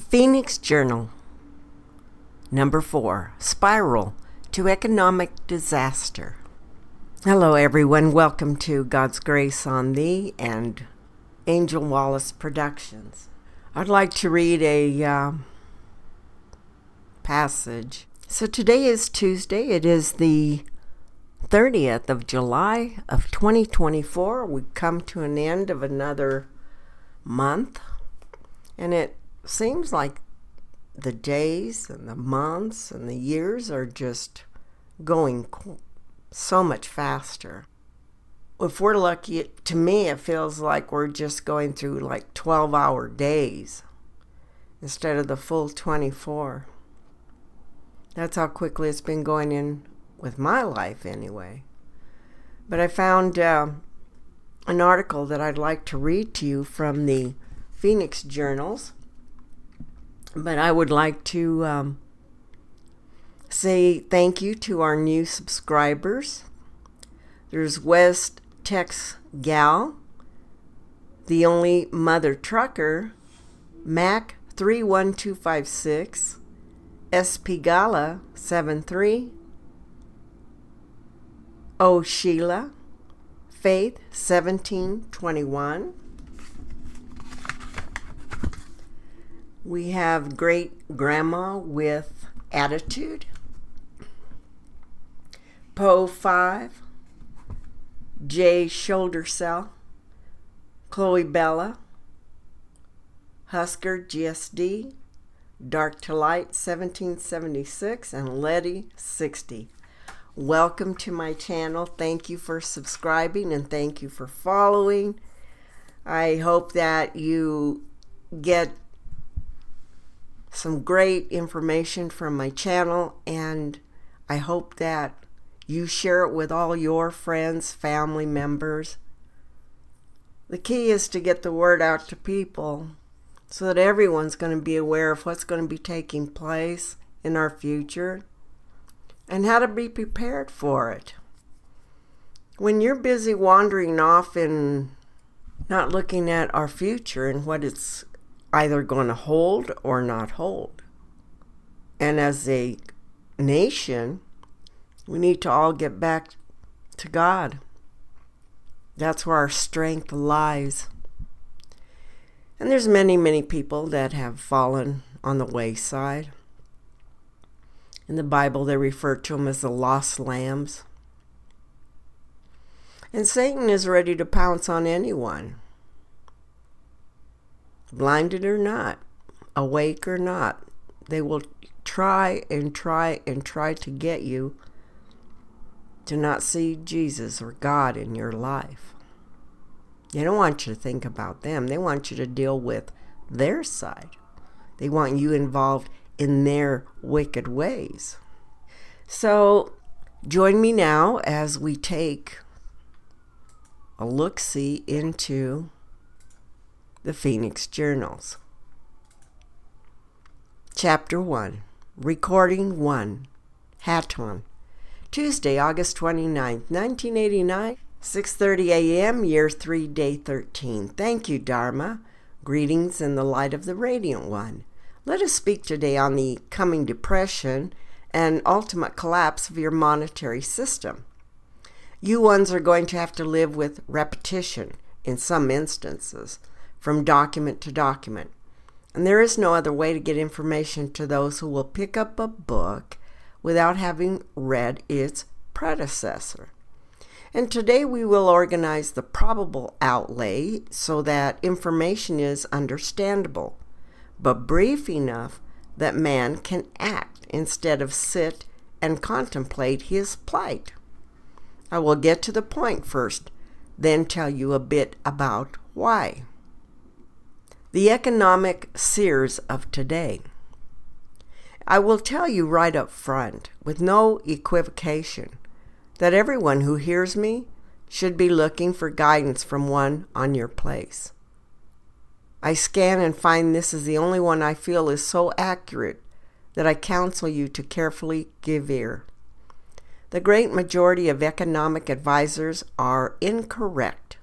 Phienix Journal, number 4, Spiral to Economic Disaster. Hello everyone, welcome to God's Grace on Thee and Angel Wallace Productions. I'd like to read a passage. So today is Tuesday, it is the 30th of July of 2024. We've come to an end of another month, and it seems like the days and the months and the years are just going so much faster. If we're lucky, to me it feels like we're just going through like 12-hour days instead of the full 24. That's how quickly it's been going in with my life anyway. But I found an article that I'd like to read to you from the Phienix Journals. But I would like to say thank you to our new subscribers. There's West Tex Gal, The Only Mother Trucker, Mac 31256, SP Gala 73, O Sheila, Faith 1721. We have Great Grandma with Attitude, Poe 5, J Shoulder Cell, Chloe Bella, Husker GSD, Dark to Light 1776, and Letty 60. Welcome to my channel. Thank you for subscribing and thank you for following. I hope that you get some great information from my channel, and I hope that you share it with all your friends, family members. The key is to get the word out to people so that everyone's going to be aware of what's going to be taking place in our future and how to be prepared for it. When you're busy wandering off and not looking at our future and what it's either going to hold or not hold. And as a nation, we need to all get back to God. That's where our strength lies. And there's many, many people that have fallen on the wayside. In the Bible, they refer to them as the lost lambs. And Satan is ready to pounce on anyone, blinded or not, awake or not. They will try and try and try to get you to not see Jesus or God in your life. They don't want you to think about them. They want you to deal with their side. They want you involved in their wicked ways. So join me now as we take a look-see into the Phienix Journals. Chapter 1, Recording 1, Hatton, Tuesday, August 29th, 1989, 6:30 a.m., Year 3, Day 13. Thank you, Dharma. Greetings in the light of the Radiant One. Let us speak today on the coming depression and ultimate collapse of your monetary system. You ones are going to have to live with repetition in some instances, from document to document. And there is no other way to get information to those who will pick up a book without having read its predecessor. And today we will organize the probable outlay so that information is understandable, but brief enough that man can act instead of sit and contemplate his plight. I will get to the point first, then tell you a bit about why. The economic seers of today. I will tell you right up front, with no equivocation, that everyone who hears me should be looking for guidance from one on your place. I scan and find this is the only one I feel is so accurate that I counsel you to carefully give ear. The great majority of economic advisors are incorrect.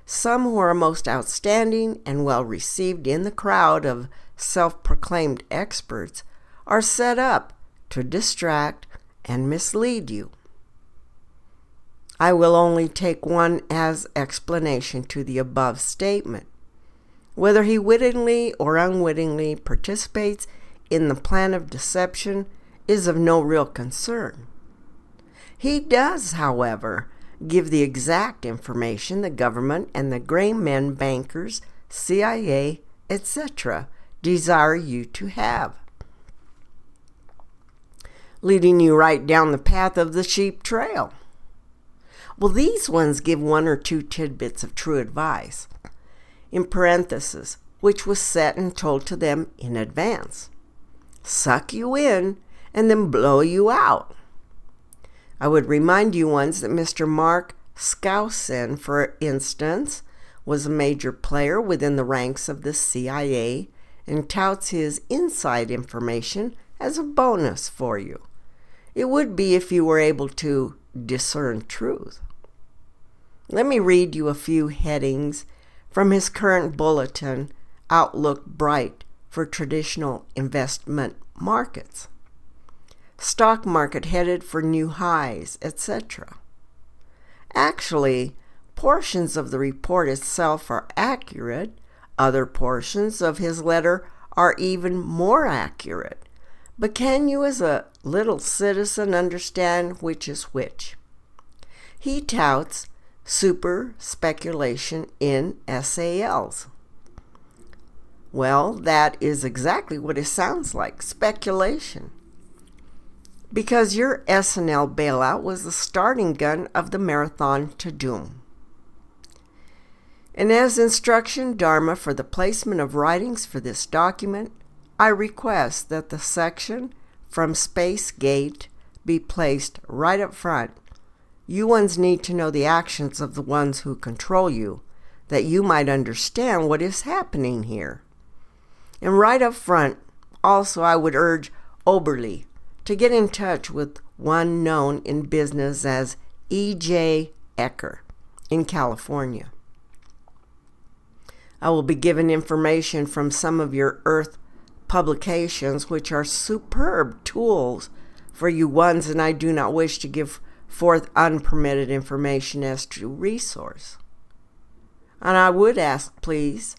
Some who are most outstanding and well received in the crowd of self-proclaimed experts are set up to distract and mislead you. I will only take one as explanation to the above statement. Whether he wittingly or unwittingly participates in the plan of deception is of no real concern. He does, however, give the exact information the government and the gray men bankers, CIA, etc. desire you to have, leading you right down the path of the sheep trail. Well, these ones give one or two tidbits of true advice, in parentheses, which was set and told to them in advance. Suck you in and then blow you out. I would remind you once that Mr. Mark Skousen, for instance, was a major player within the ranks of the CIA and touts his inside information as a bonus for you. It would be if you were able to discern truth. Let me read you a few headings from his current bulletin, Outlook Bright for Traditional Investment Markets. Stock market headed for new highs, etc. Actually, portions of the report itself are accurate. Other portions of his letter are even more accurate. But can you as a little citizen understand which is which? He touts super speculation in SALs. Well, that is exactly what it sounds like, speculation. Because your S&L bailout was the starting gun of the marathon to doom. And as instruction dharma for the placement of writings for this document, I request that the section from Space Gate be placed right up front. You ones need to know the actions of the ones who control you, that you might understand what is happening here. And right up front, also I would urge Oberly to get in touch with one known in business as E.J. Ecker in California. I will be given information from some of your Earth publications, which are superb tools for you ones, and I do not wish to give forth unpermitted information as to resource. And I would ask, please,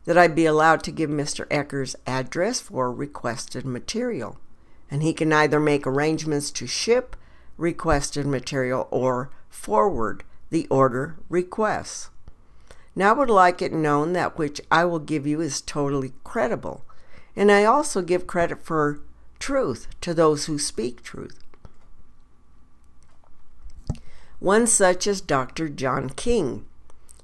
that I be allowed to give Mr. Ecker's address for requested material, and he can either make arrangements to ship requested material or forward the order requests. Now I would like it known that which I will give you is totally credible, and I also give credit for truth to those who speak truth. One such is Dr. John King.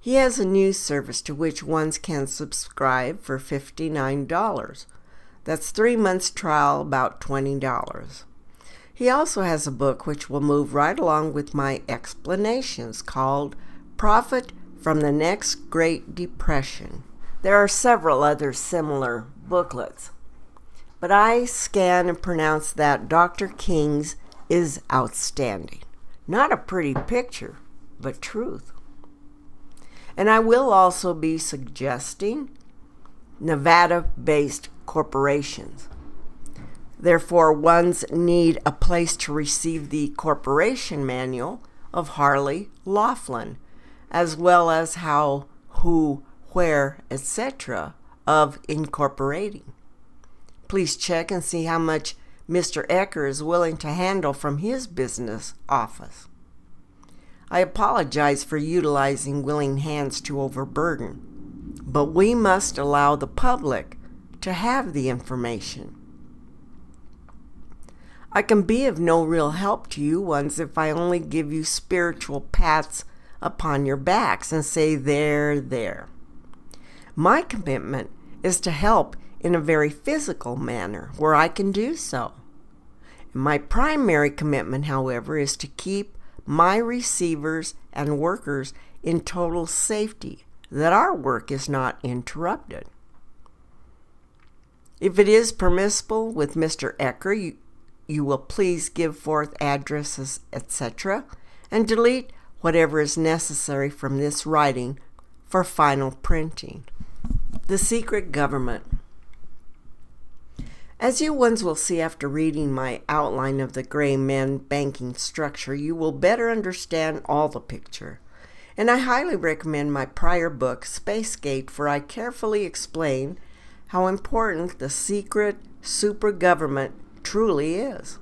He has a news service to which ones can subscribe for $59. That's 3 months trial, about $20. He also has a book which will move right along with my explanations called Profit from the Next Great Depression. There are several other similar booklets, but I scan and pronounce that Dr. King's is outstanding. Not a pretty picture, but truth. And I will also be suggesting Nevada-based corporations. Therefore, ones need a place to receive the corporation manual of Harley Laughlin, as well as how, who, where, etc. of incorporating. Please check and see how much Mr. Ecker is willing to handle from his business office. I apologize for utilizing willing hands to overburden, but we must allow the public to have the information. I can be of no real help to you ones if I only give you spiritual pats upon your backs and say, there. My commitment is to help in a very physical manner where I can do so. My primary commitment, however, is to keep my receivers and workers in total safety, that our work is not interrupted. If it is permissible with Mr. Ecker, you will please give forth addresses, etc., and delete whatever is necessary from this writing for final printing. The secret government. As you ones will see after reading my outline of the gray men banking structure, you will better understand all the picture. And I highly recommend my prior book, Spacegate, for I carefully explain how important the secret super government truly is.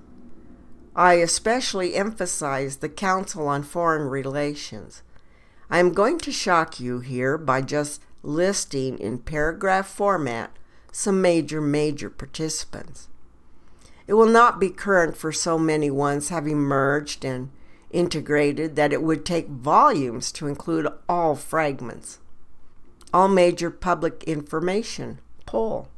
I especially emphasize the Council on Foreign Relations. I am going to shock you here by just listing in paragraph format some major participants. It will not be current for so many ones having merged and integrated that it would take volumes to include all fragments. All major public information, poll,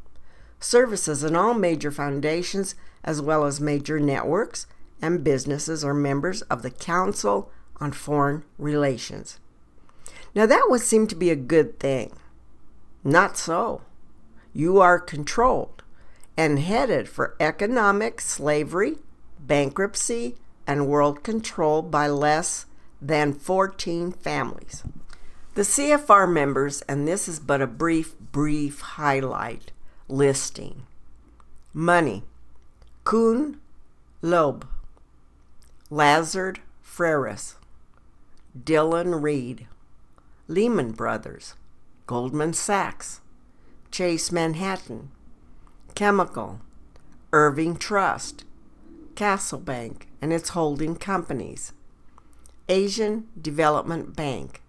services and all major foundations as well as major networks and businesses are members of the Council on Foreign Relations. Now that would seem to be a good thing. Not so. You are controlled and headed for economic slavery, bankruptcy, and world control by less than 14 families. The CFR members, and this is but a brief highlight listing. Money: Kuhn Loeb, Lazard Freres, Dillon Reed, Lehman Brothers, Goldman Sachs, Chase Manhattan, Chemical, Irving Trust, Castle Bank and its holding companies, Asian Development Bank,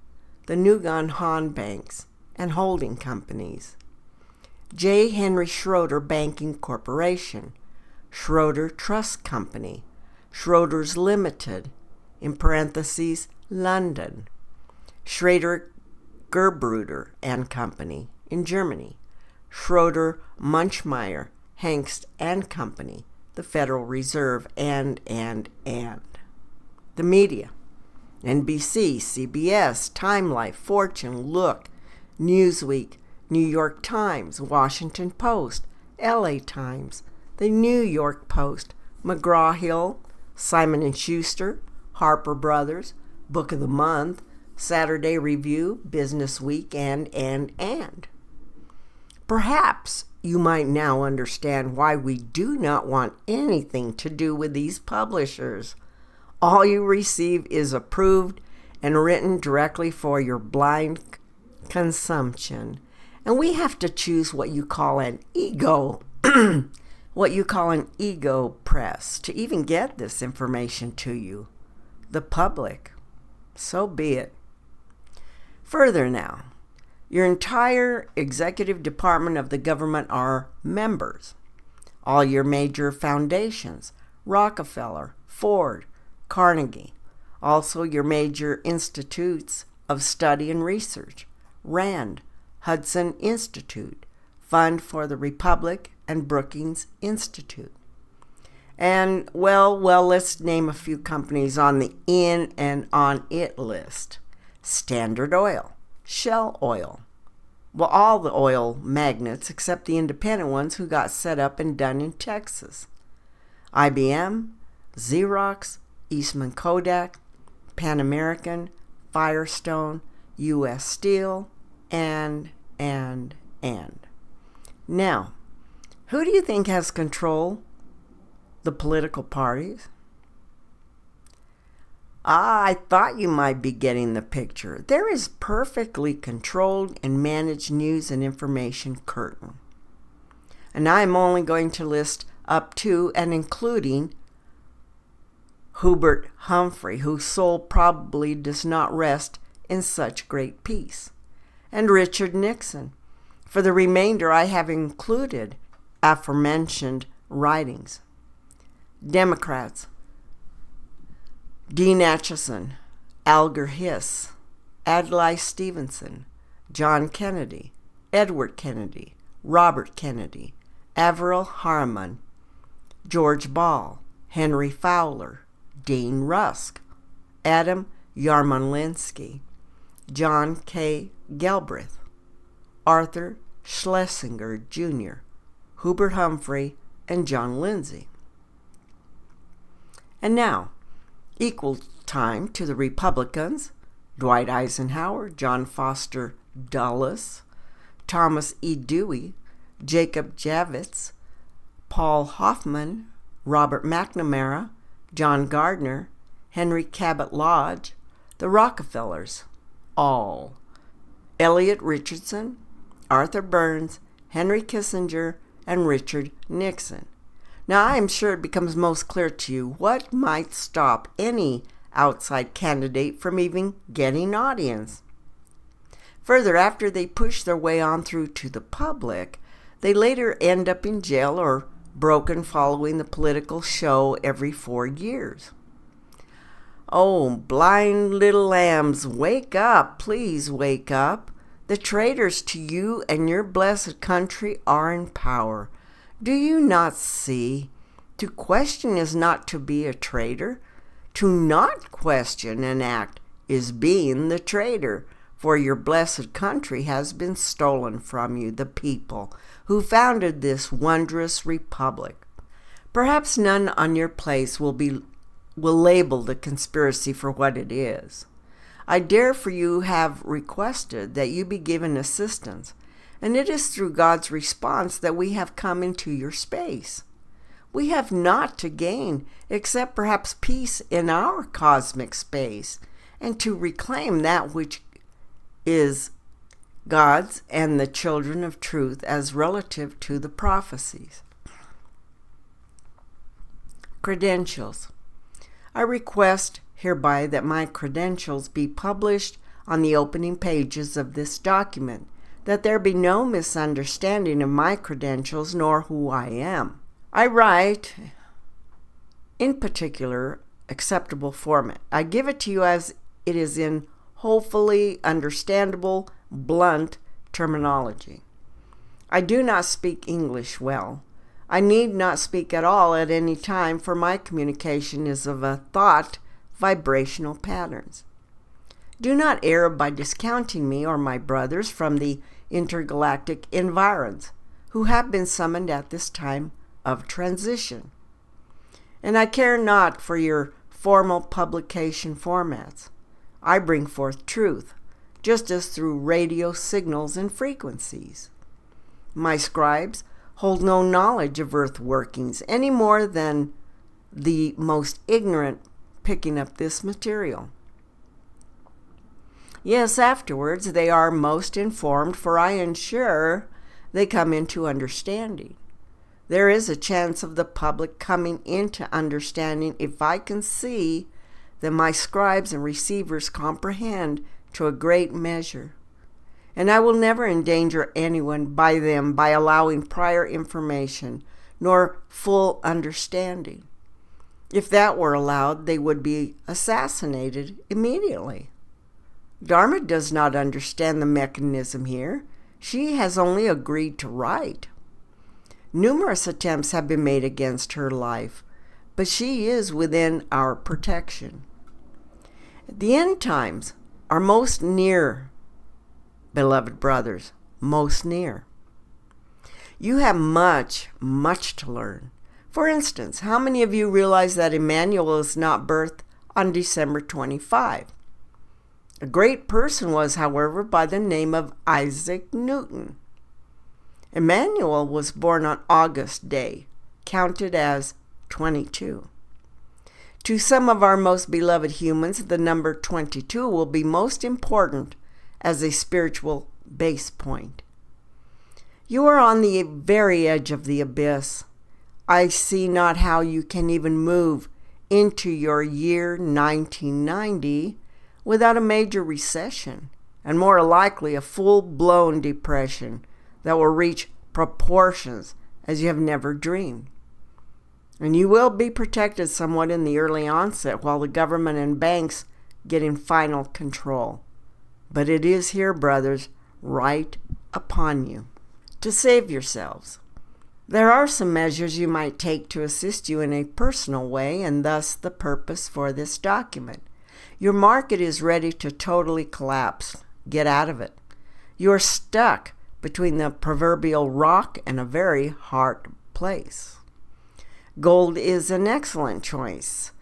the Nguyen Han Banks and holding companies, J. Henry Schroeder Banking Corporation, Schroeder Trust Company, Schroeder's Limited, in parentheses, London, Schrader Gerbruder and Company in Germany, Schroeder Munchmeyer, Hengst and Company, the Federal Reserve, and. The media: NBC, CBS, Time Life, Fortune, Look, Newsweek, New York Times, Washington Post, LA Times, the New York Post, McGraw-Hill, Simon & Schuster, Harper Brothers, Book of the Month, Saturday Review, Business Week, and. Perhaps you might now understand why we do not want anything to do with these publishers. All you receive is approved and written directly for your blind consumption. And we have to choose what you call an ego, press to even get this information to you. The public. So be it. Further now, your entire executive department of the government are members. All your major foundations, Rockefeller, Ford, Carnegie. Also your major institutes of study and research, Rand, Hudson Institute, Fund for the Republic, and Brookings Institute. And, well, let's name a few companies on the in and on it list. Standard Oil, Shell Oil. Well, all the oil magnates except the independent ones who got set up and done in Texas. IBM, Xerox, Eastman Kodak, Pan American, Firestone, U.S. Steel, and. Now, who do you think has control? The political parties? I thought you might be getting the picture. There is perfectly controlled and managed news and information curtain. And I'm only going to list up to and including Hubert Humphrey, whose soul probably does not rest in such great peace, and Richard Nixon. For the remainder, I have included aforementioned writings. Democrats: Dean Acheson, Alger Hiss, Adlai Stevenson, John Kennedy, Edward Kennedy, Robert Kennedy, Averell Harriman, George Ball, Henry Fowler, Dean Rusk, Adam Yarmolinsky, John K. Galbraith, Arthur Schlesinger Jr., Hubert Humphrey, and John Lindsay. And now, equal time to the Republicans: Dwight Eisenhower, John Foster Dulles, Thomas E. Dewey, Jacob Javits, Paul Hoffman, Robert McNamara, John Gardner, Henry Cabot Lodge, the Rockefellers, all. Elliot Richardson, Arthur Burns, Henry Kissinger, and Richard Nixon. Now, I am sure it becomes most clear to you what might stop any outside candidate from even getting an audience. Further, after they push their way on through to the public, they later end up in jail or broken following the political show every 4 years. Oh, blind little lambs, wake up, please wake up. The traitors to you and your blessed country are in power. Do you not see? To question is not to be a traitor. To not question an act is being the traitor, for your blessed country has been stolen from you, the people who founded this wondrous republic. Perhaps none on your place will label the conspiracy for what it is. I dare for you have requested that you be given assistance, and it is through God's response that we have come into your space. We have naught to gain except perhaps peace in our cosmic space, and to reclaim that which is God's and the children of truth as relative to the prophecies. Credentials. I request hereby that my credentials be published on the opening pages of this document, that there be no misunderstanding of my credentials nor who I am. I write, in particular, acceptable format. I give it to you as it is in hopefully understandable, blunt terminology. I do not speak English well. I need not speak at all at any time, for my communication is of a thought vibrational patterns. Do not err by discounting me or my brothers from the intergalactic environs, who have been summoned at this time of transition. And I care not for your formal publication formats. I bring forth truth, just as through radio signals and frequencies. My scribes hold no knowledge of earth workings any more than the most ignorant picking up this material. Yes, afterwards they are most informed, for I ensure they come into understanding. There is a chance of the public coming into understanding if I can see that my scribes and receivers comprehend to a great measure. And I will never endanger anyone by them by allowing prior information nor full understanding. If that were allowed, they would be assassinated immediately. Dharma does not understand the mechanism here. She has only agreed to write. Numerous attempts have been made against her life, but she is within our protection. The end times are most near, beloved brothers, most near. You have much, much to learn. For instance, how many of you realize that Emmanuel is not birthed on December 25? A great person was, however, by the name of Isaac Newton. Emmanuel was born on August Day, counted as 22. To some of our most beloved humans, the number 22 will be most important as a spiritual base point. You are on the very edge of the abyss. I see not how you can even move into your year 1990 without a major recession, and more likely a full-blown depression that will reach proportions as you have never dreamed. And you will be protected somewhat in the early onset while the government and banks get in final control. But it is here, brothers, right upon you. To save yourselves, there are some measures you might take to assist you in a personal way, and thus the purpose for this document. Your market is ready to totally collapse. Get out of it. You are stuck between the proverbial rock and a very hard place. Gold is an excellent choice,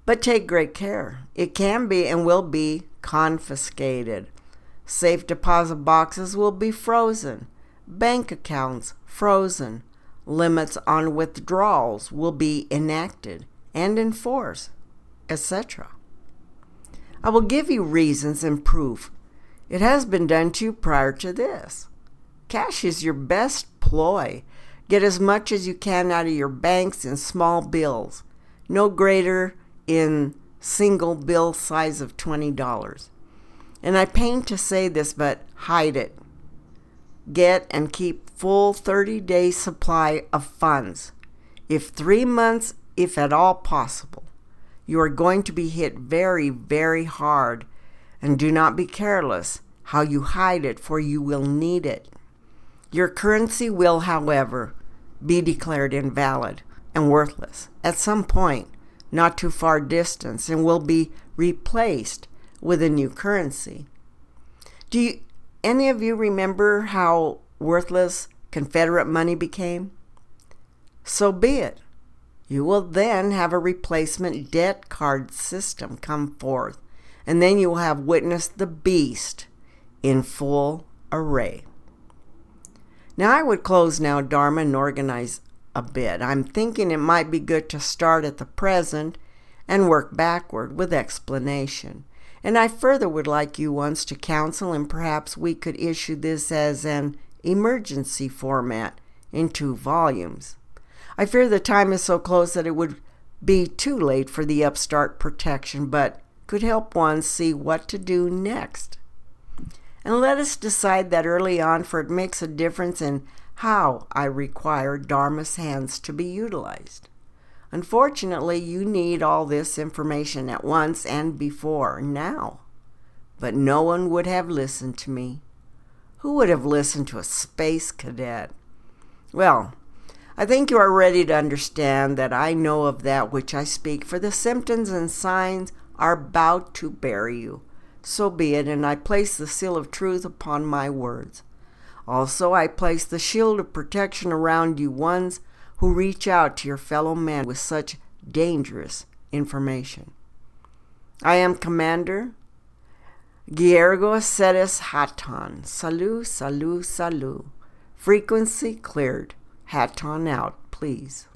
but take great care. It can be and will be confiscated. Safe deposit boxes will be frozen. Bank accounts frozen. limits on withdrawals will be enacted and enforced, etc. I will give you reasons and proof. It has been done to you prior to this. Cash is your best ploy. Get as much as you can out of your banks in small bills, no greater in single bill size of $20. And I pain to say this, but hide it. Get and keep full 30-day supply of funds. If 3 months, if at all possible, you are going to be hit very, very hard, and do not be careless how you hide it, for you will need it. Your currency will, however, be declared invalid and worthless at some point, not too far distance, and will be replaced with a new currency. Do any of you remember how worthless Confederate money became? So be it. You will then have a replacement debt card system come forth, and then you will have witnessed the beast in full array. Now I would close now, Dharma, and organize a bit. I'm thinking it might be good to start at the present and work backward with explanation. And I further would like you once to counsel, and perhaps we could issue this as an emergency format in 2 volumes. I fear the time is so close that it would be too late for the upstart protection, but could help one see what to do next. And let us decide that early on, for it makes a difference in how I require Dharma's hands to be utilized. Unfortunately, you need all this information at once and before now. But no one would have listened to me. Who would have listened to a space cadet? Well, I think you are ready to understand that I know of that which I speak, for the symptoms and signs are about to bury you. So be it, and I place the seal of truth upon my words. Also, I place the shield of protection around you ones who reach out to your fellow man with such dangerous information. I am Commander Giergo Ceres Haton. Salut, salut, salut. Frequency cleared. Haton out, please.